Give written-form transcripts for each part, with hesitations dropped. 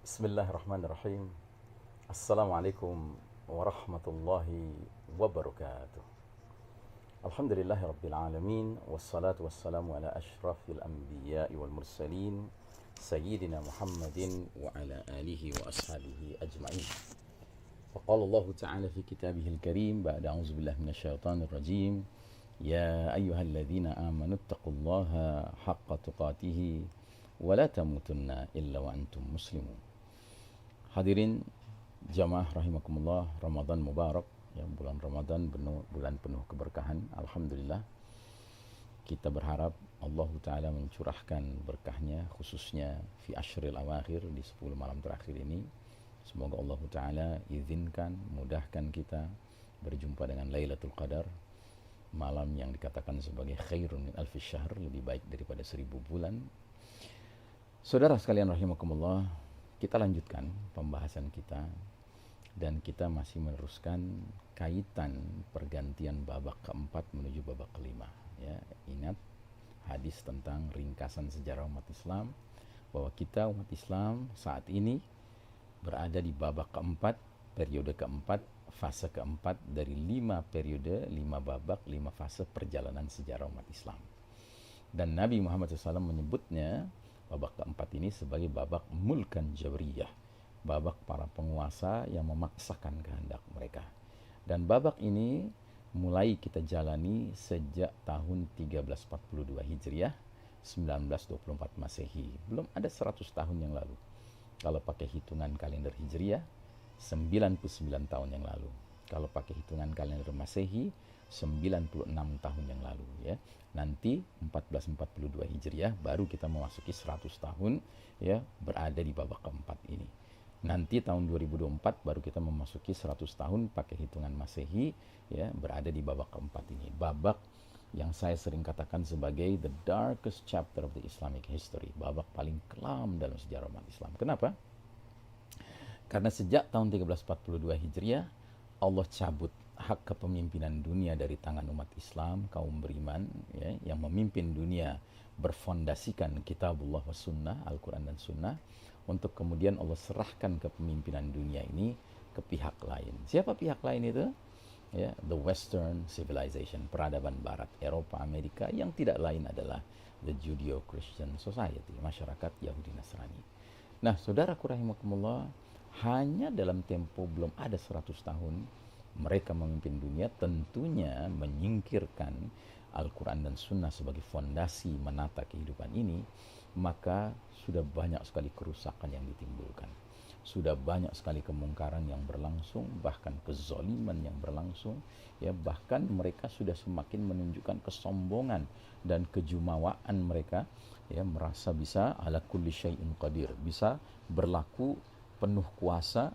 Bismillahirrahmanirrahim. Assalamualaikum warahmatullahi wabarakatuh. Alhamdulillahi rabbil alamin. Wassalatu wassalamu ala ashrafil anbiya'i wal mursalin Sayyidina Muhammadin wa ala alihi wa ashabihi ajma'in. Faqala Allah ta'ala fi kitabihil karim ba'da a'udzu billahi minasyaitonir rajim. Ya ayyuhalladzina amanu taqullaha haqqa tuqatih wa la tamutunna illa wa antum muslimun. Hadirin jamaah rahimakumullah, Ramadan Mubarak, ya, bulan Ramadan bulan penuh keberkahan. Alhamdulillah, kita berharap Allah Ta'ala mencurahkan berkahnya khususnya fi ashril awakhir, di 10 malam terakhir ini. Semoga Allah Ta'ala izinkan, mudahkan kita berjumpa dengan Lailatul Qadar, malam yang dikatakan sebagai khairun min alfi syahr, lebih baik daripada 1000 bulan. Saudara sekalian rahimakumullah, kita lanjutkan pembahasan kita dan kita masih meneruskan kaitan pergantian babak keempat menuju babak kelima. Ya, ingat hadis tentang ringkasan sejarah umat Islam bahwa kita umat Islam saat ini berada di babak keempat, periode keempat, fase keempat dari 5 periode, 5 babak, 5 fase perjalanan sejarah umat Islam. Dan Nabi Muhammad SAW menyebutnya babak keempat ini sebagai babak mulkan jabriyah, babak para penguasa yang memaksakan kehendak mereka. Dan babak ini mulai kita jalani sejak tahun 1342 Hijriah, 1924 Masehi. Belum ada 100 tahun yang lalu. Kalau pakai hitungan kalender Hijriah, 99 tahun yang lalu. Kalau pakai hitungan kalender Masehi, 96 tahun yang lalu, ya. Nanti 1442 Hijriah baru kita memasuki 100 tahun, ya, berada di babak keempat ini. Nanti tahun 2024 baru kita memasuki 100 tahun pakai hitungan Masehi, ya, berada di babak keempat ini. Babak yang saya sering katakan sebagai the darkest chapter of the Islamic history, babak paling kelam dalam sejarah umat Islam. Kenapa? Karena sejak tahun 1342 Hijriah Allah cabut hak kepemimpinan dunia dari tangan umat Islam, kaum beriman, ya, yang memimpin dunia berfondasikan kitabullah wa sunnah, Al-Quran dan sunnah, untuk kemudian Allah serahkan kepemimpinan dunia ini ke pihak lain. Siapa pihak lain itu? Ya, the Western civilization, peradaban Barat, Eropa, Amerika, yang tidak lain adalah the Judeo-Christian Society, masyarakat Yahudi Nasrani. Nah, saudaraku rahimakumullah, hanya dalam tempo belum ada 100 tahun mereka memimpin dunia, tentunya menyingkirkan Al-Quran dan Sunnah sebagai fondasi menata kehidupan ini, maka sudah banyak sekali kerusakan yang ditimbulkan. Sudah banyak sekali kemungkaran yang berlangsung, bahkan kezaliman yang berlangsung, ya, bahkan mereka sudah semakin menunjukkan kesombongan dan kejumawaan mereka, ya, merasa bisa ala kulli syai'in qadir, bisa berlaku penuh kuasa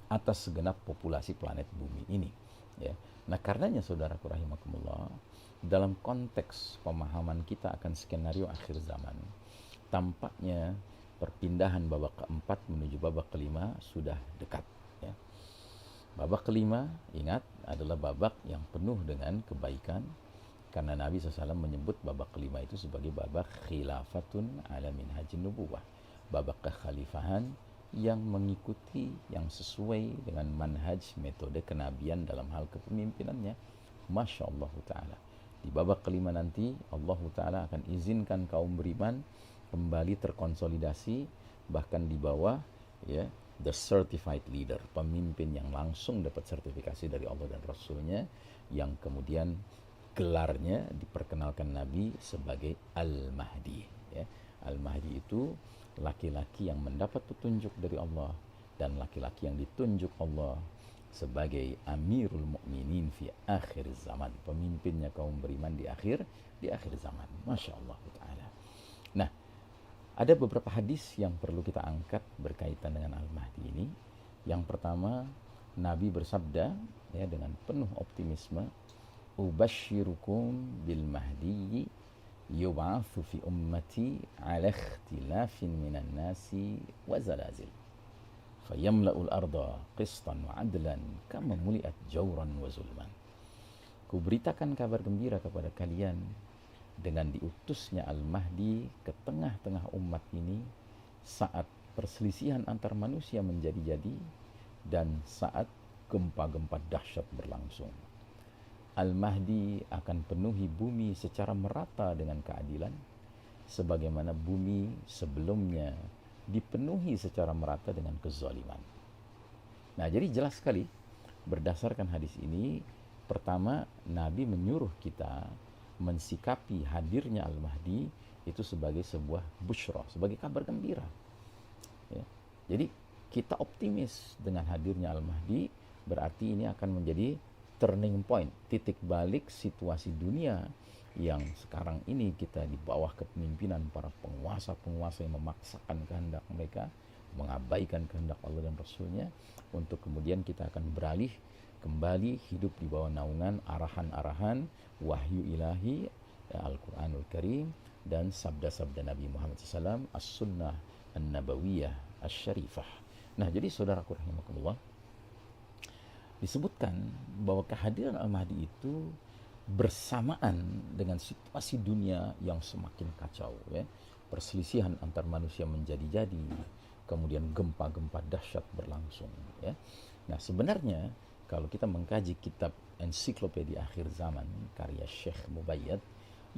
atas segenap populasi planet bumi ini, ya. Nah, karenanya saudaraku rahimakumullah, dalam konteks pemahaman kita akan skenario akhir zaman, tampaknya perpindahan babak keempat menuju babak kelima sudah dekat, ya. Babak kelima, ingat, adalah babak yang penuh dengan kebaikan, karena Nabi SAW menyebut babak kelima itu sebagai babak khilafatun ala minhajin nubuwah, babak kekhalifahan yang mengikuti, yang sesuai dengan manhaj metode kenabian dalam hal kepemimpinannya. Masya Allah Ta'ala, di babak kelima nanti Allah Ta'ala akan izinkan kaum beriman kembali terkonsolidasi, bahkan di bawah, ya, the certified leader, pemimpin yang langsung dapat sertifikasi dari Allah dan Rasulnya, yang kemudian gelarnya diperkenalkan Nabi sebagai Al-Mahdi, ya. Al-Mahdi itu laki-laki yang mendapat petunjuk dari Allah dan laki-laki yang ditunjuk Allah sebagai Amirul Mukminin fi akhir zaman, pemimpinnya kaum beriman di akhir zaman. Masya Allah Ta'ala. Nah, ada beberapa hadis yang perlu kita angkat berkaitan dengan Al-Mahdi ini. Yang pertama, Nabi bersabda, ya, dengan penuh optimisme, ubashirukum bil mahdi yub'atsu fi ummati ala ikhtilafin minan nasi wa zalazil fayamla'ul arda qistan wa adlan kama muli'at jawran wa zulman. Kuberitakan kabar gembira kepada kalian dengan diutusnya Al-Mahdi ke tengah-tengah umat ini saat perselisihan antar manusia menjadi-jadi, dan saat gempa-gempa dahsyat berlangsung. Al-Mahdi akan penuhi bumi secara merata dengan keadilan, sebagaimana bumi sebelumnya dipenuhi secara merata dengan kezaliman. Nah, jadi jelas sekali berdasarkan hadis ini, pertama Nabi menyuruh kita mensikapi hadirnya Al-Mahdi itu sebagai sebuah busyra, sebagai kabar gembira. Ya. Jadi kita optimis dengan hadirnya Al-Mahdi, berarti ini akan menjadi turning point, titik balik situasi dunia yang sekarang ini kita di bawah kepemimpinan para penguasa-penguasa yang memaksakan kehendak mereka, mengabaikan kehendak Allah dan Rasulnya, untuk kemudian kita akan beralih kembali hidup di bawah naungan arahan-arahan wahyu ilahi, Al-Quranul Karim, dan sabda-sabda Nabi Muhammad SAW, As-Sunnah An-Nabawiyah As-Syarifah. Nah, jadi saudaraku rahimakumullah, disebutkan bahwa kehadiran Al-Mahdi itu bersamaan dengan situasi dunia yang semakin kacau, ya. Perselisihan antar manusia menjadi-jadi, kemudian gempa-gempa dahsyat berlangsung, ya. Nah, sebenarnya kalau kita mengkaji kitab Ensiklopedia Akhir Zaman karya Syekh Mubayyad,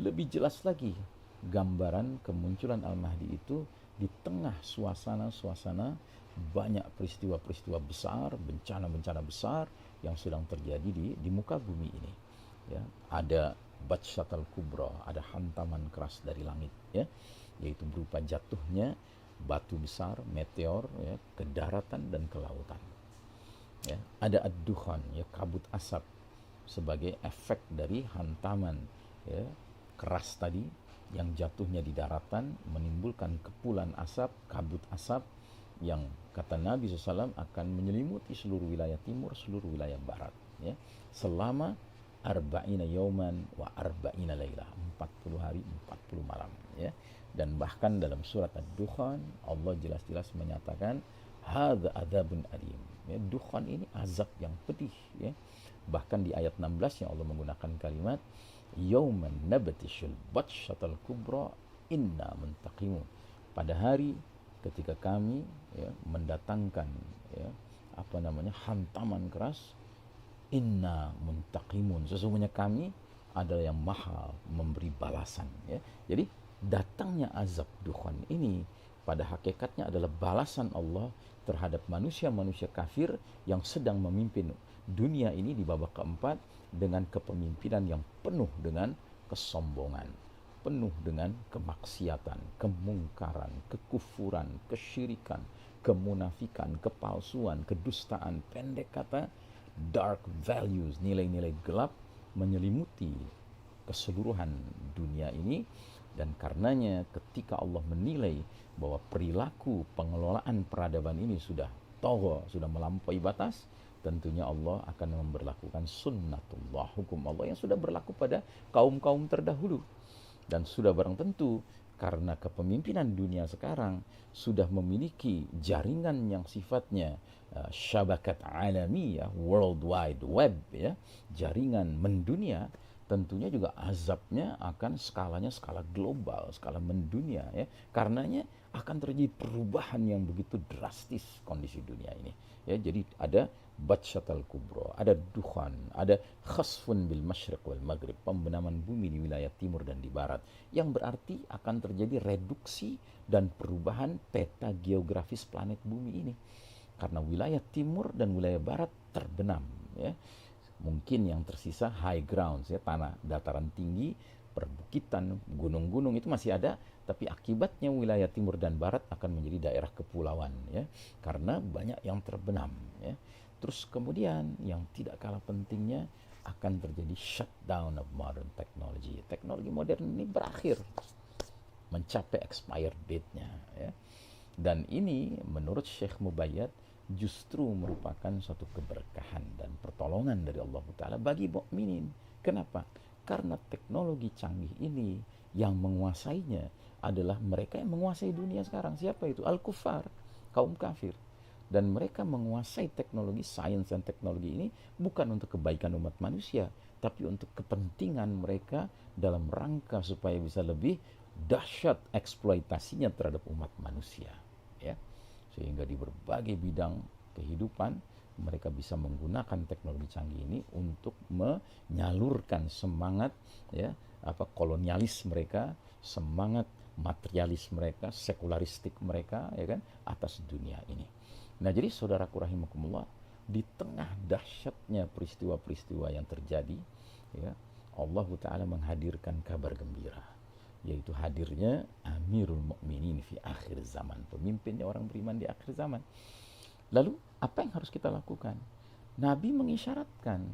lebih jelas lagi gambaran kemunculan Al-Mahdi itu di tengah suasana-suasana banyak peristiwa-peristiwa besar, bencana-bencana besar yang sedang terjadi di muka bumi ini. Ya, ada Batshatal Kubra, ada hantaman keras dari langit, ya, yaitu berupa jatuhnya batu besar, meteor, ya, ke daratan dan ke lautan. Ya, ada ad-dukhan, ya, kabut asap sebagai efek dari hantaman, ya, keras tadi yang jatuhnya di daratan, menimbulkan kepulan asap, kabut asap yang kata Nabi SAW akan menyelimuti seluruh wilayah timur, seluruh wilayah barat, ya, selama arba'ina yauman wa arba'ina laylah, 40 hari 40 malam, ya. Dan bahkan dalam surat Ad-Dukhan Allah jelas-jelas menyatakan hadza adzabun alim, ya, dukhan ini azab yang pedih, ya. Bahkan di ayat 16 yang Allah menggunakan kalimat yauman nabtishul batshatal kubra inna muntaqimun, pada hari ketika kami, ya, mendatangkan, ya, hantaman keras, inna muntaqimun, sesungguhnya kami adalah yang maha memberi balasan, ya. Jadi datangnya azab dukhan ini pada hakikatnya adalah balasan Allah terhadap manusia-manusia kafir yang sedang memimpin dunia ini di babak keempat dengan kepemimpinan yang penuh dengan kesombongan, penuh dengan kemaksiatan, kemungkaran, kekufuran, kesyirikan, kemunafikan, kepalsuan, kedustaan, pendek kata dark values, nilai-nilai gelap menyelimuti keseluruhan dunia ini. Dan karenanya ketika Allah menilai bahwa perilaku pengelolaan peradaban ini sudah togha, sudah melampaui batas, tentunya Allah akan memberlakukan sunnatullah, hukum Allah yang sudah berlaku pada kaum-kaum terdahulu. Dan sudah barang tentu karena kepemimpinan dunia sekarang sudah memiliki jaringan yang sifatnya syabakat alamiah, worldwide web, ya, jaringan mendunia, tentunya juga azabnya akan skalanya skala global, skala mendunia, ya. Karenanya akan terjadi perubahan yang begitu drastis kondisi dunia ini, ya. Jadi ada Batshatal Kubra, ada dukhan, ada khasfun bil masyriq wal maghrib, pembenaman bumi di wilayah timur dan di barat, yang berarti akan terjadi reduksi dan perubahan peta geografis planet bumi ini. Karena wilayah timur dan wilayah barat terbenam, ya. Mungkin yang tersisa high grounds, ya, tanah dataran tinggi, perbukitan, gunung-gunung itu masih ada, tapi akibatnya wilayah timur dan barat akan menjadi daerah kepulauan, ya, karena banyak yang terbenam, ya. Terus kemudian yang tidak kalah pentingnya akan terjadi shutdown of modern technology. Teknologi modern ini berakhir, mencapai expired date-nya, ya. Dan ini menurut Syekh Mubayyad justru merupakan suatu keberkahan dan pertolongan dari Allah Ta'ala bagi mukminin. Kenapa? Karena teknologi canggih ini yang menguasainya adalah mereka yang menguasai dunia sekarang. Siapa itu? Al-Kuffar, kaum kafir. Dan mereka menguasai teknologi, sains dan teknologi ini bukan untuk kebaikan umat manusia, tapi untuk kepentingan mereka dalam rangka supaya bisa lebih dahsyat eksploitasinya terhadap umat manusia, ya. sehingga di berbagai bidang kehidupan mereka bisa menggunakan teknologi canggih ini untuk menyalurkan semangat kolonialis mereka, semangat materialis mereka, sekularistik mereka, ya kan, atas dunia ini. Nah, jadi saudaraku rahimakumullah, di tengah dahsyatnya peristiwa-peristiwa yang terjadi, ya, Allah Ta'ala menghadirkan kabar gembira, yaitu hadirnya Amirul Mukminin fi akhir zaman, pemimpinnya orang beriman di akhir zaman. Lalu apa yang harus kita lakukan? Nabi mengisyaratkan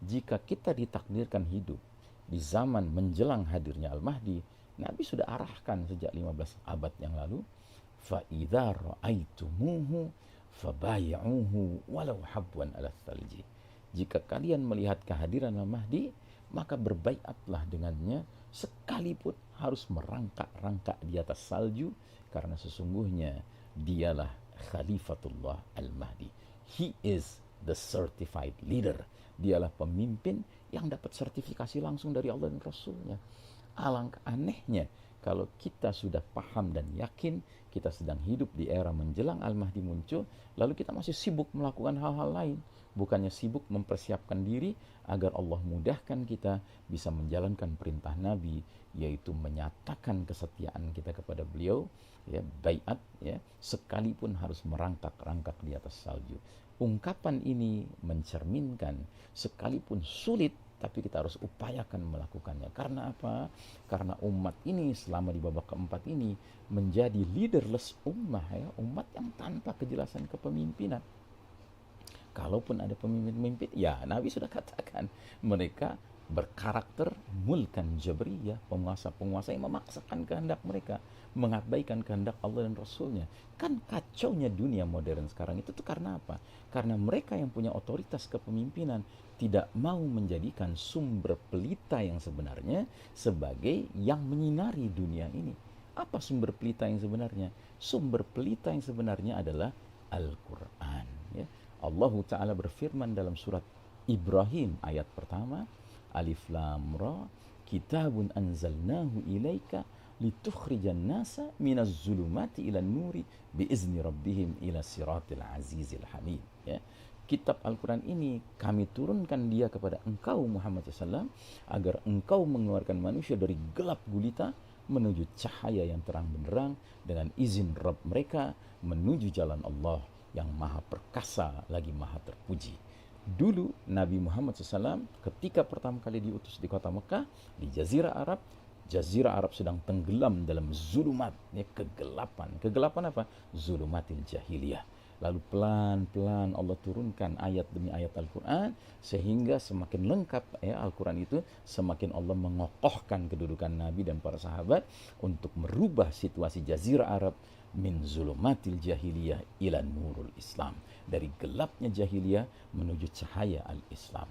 jika kita ditakdirkan hidup di zaman menjelang hadirnya Al-Mahdi, Nabi sudah arahkan sejak 15 abad yang lalu, fa idza ra'aitumuhu fabay'uhu walau habwan 'ala thalji. Jika kalian melihat kehadiran Al-Mahdi, maka berbaiatlah dengannya sekalipun harus merangkak-rangkak di atas salju, karena sesungguhnya dialah Khalifatullah Al-Mahdi. He is the certified leader. Dialah pemimpin yang dapat sertifikasi langsung dari Allah dan Rasulnya. Alangkah anehnya kalau kita sudah paham dan yakin kita sedang hidup di era menjelang Al-Mahdi muncul, lalu kita masih sibuk melakukan hal-hal lain. Bukannya sibuk mempersiapkan diri agar Allah mudahkan kita bisa menjalankan perintah Nabi, yaitu menyatakan kesetiaan kita kepada beliau, ya, baiat, ya, sekalipun harus merangkak-rangkak di atas salju. Ungkapan ini mencerminkan sekalipun sulit, tapi kita harus upayakan melakukannya. Karena apa? Karena umat ini selama di babak keempat ini menjadi leaderless ummah, ya, umat yang tanpa kejelasan kepemimpinan. Kalaupun ada pemimpin-pemimpin, ya Nabi sudah katakan, mereka berkarakter mulkan jabriyah, penguasa-penguasa yang memaksakan kehendak mereka, mengabaikan kehendak Allah dan Rasulnya. Kan kacaunya dunia modern sekarang itu tuh karena apa? Karena mereka yang punya otoritas kepemimpinan tidak mau menjadikan sumber pelita yang sebenarnya sebagai yang menyinari dunia ini. Apa sumber pelita yang sebenarnya? Sumber pelita yang sebenarnya adalah Al-Quran, ya. Allah Ta'ala berfirman dalam surat Ibrahim ayat pertama, Alif Lam Ra, kitabun anzalnahu ilaika litukhrijan nasa minaz zulumati ilan nuri biizni rabbihim ila siratil azizil hamid, ya. Kitab Al-Quran ini kami turunkan dia kepada engkau Muhammad SAW agar engkau mengeluarkan manusia dari gelap gulita menuju cahaya yang terang benderang dengan izin Rabb mereka menuju jalan Allah yang maha perkasa lagi maha terpuji. Dulu Nabi Muhammad SAW ketika pertama kali diutus di kota Mekah, di Jazirah Arab sedang tenggelam dalam zulumat, ya, kegelapan. Kegelapan apa? Zulumatil jahiliyah. Lalu pelan-pelan Allah turunkan ayat demi ayat Al-Quran sehingga semakin lengkap, ya, Al-Quran itu, semakin Allah mengokohkan kedudukan Nabi dan para sahabat untuk merubah situasi Jazirah Arab min zulumatil jahiliyah ila nurul Islam, dari gelapnya jahiliyah menuju cahaya al-Islam.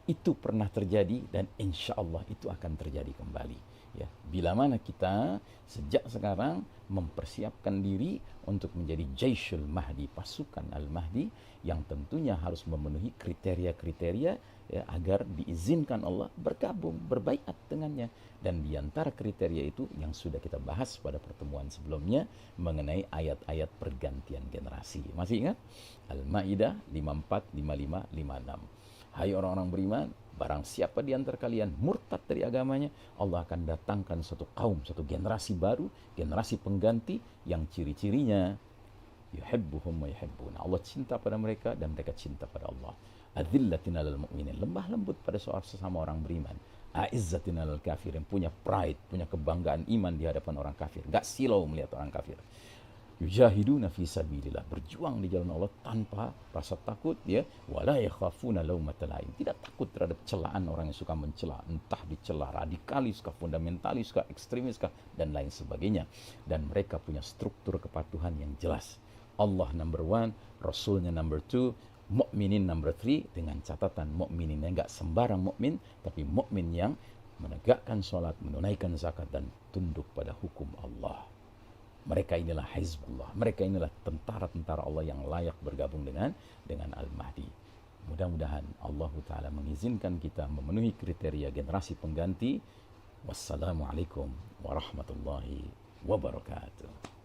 Itu pernah terjadi dan insya Allah itu akan terjadi kembali, ya. Bila mana kita sejak sekarang mempersiapkan diri untuk menjadi Jaisyul Mahdi, pasukan Al-Mahdi, yang tentunya harus memenuhi kriteria-kriteria, ya, agar diizinkan Allah bergabung, berbaiat dengannya. Dan diantara kriteria itu yang sudah kita bahas pada pertemuan sebelumnya mengenai ayat-ayat pergantian generasi. Masih ingat? Al-Ma'idah 54, 55, 56. Hai orang-orang beriman, barang siapa di antara kalian murtad dari agamanya, Allah akan datangkan satu kaum, satu generasi baru, generasi pengganti yang ciri-cirinya yuhibbuhum wa yuhibbuna. Allah cinta pada mereka dan mereka cinta pada Allah. Adzillatin 'alal mu'minin, lembah lembut pada sesama orang beriman. Aizzatin 'alal kafirin, punya pride, punya kebanggaan iman di hadapan orang kafir, enggak silau melihat orang kafir. Yujahiduna fi sabilillah, berjuang di jalan Allah tanpa rasa takut, ya, wala yakhafuna laumata laim, tidak takut terhadap celaan orang yang suka mencela, entah dicela radikalis kah, fundamentalis kah, ekstremis kah, dan lain sebagainya. Dan mereka punya struktur kepatuhan yang jelas. Allah number one, Rasulnya number two, mukminin number three, dengan catatan mukmininnya enggak sembarang mukmin, tapi mukmin yang menegakkan sholat, menunaikan zakat, dan tunduk pada hukum Allah. Mereka inilah Hizbullah, mereka inilah tentara-tentara Allah yang layak bergabung dengan Al-Mahdi. Mudah-mudahan Allah Ta'ala mengizinkan kita memenuhi kriteria generasi pengganti. Wassalamualaikum warahmatullahi wabarakatuh.